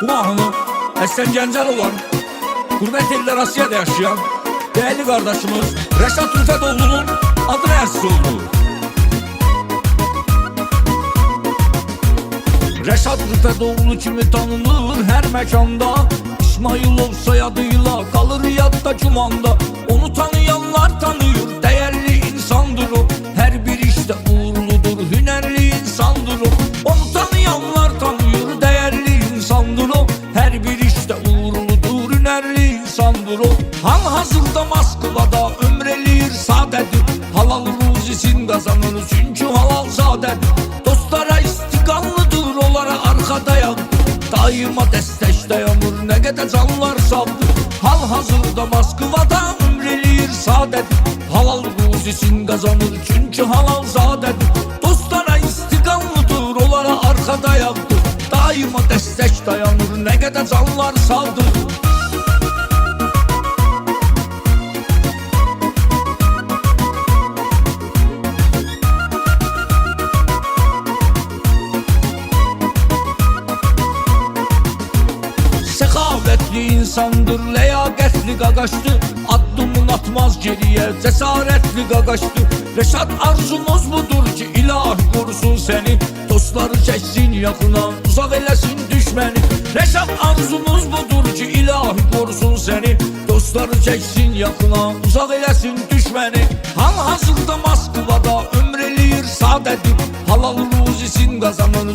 Bu mahnı Esen Gəncəl olan, Qürbət ellər Asiyada yaşayan değerli kardeşimiz Rəşad Rüfədoğlu'nun adına əsas oldu. Rəşad Rüfədoğlu kimi tanınır hər məkanda, İsmailov soyadıyla qalır yadda cümanda. Onu tanıyanlar tanıyır, değerli insandır o, hər bir işdə uğurludur, hünərli insandır o. Onu tanıyanlar tanıyır, değerli insandır o, hər bir işdə uğurludur, hünərli insandır o. Hal-hazırda Moskvada ömr eləyir sadədir, halal ruzisin qazanır çünki halalzadədir. Dostlara istiqanlıdır, onlara arxa dayanır, daima dəstək dayanır, nə qədər canlar saldır. Hal-hazırda Moskvada ömr eləyir sadədir, halal ruzisin qazanır çünki halalzadədir. Dostlara istiqanlıdır, onlara arxa dayanır, daima dəstək dayanır, nə qədər canlar saldır. Səxavətli insandır, ləyaqətli qaqaşdır, addımın atmaz geriyə, cəsarətli qaqaşdır. Rəşad arzumuz budur ki, ilahi qorusun səni, dostları çəksin yaxına, uzaq eləsin düşməni. Rəşad arzumuz budur ki, ilahi qorusun səni, dostları çəksin yaxına, uzaq eləsin düşməni. Hal-hazırda Moskvada ömr eləyir sadədir, halal ruzisin qazanır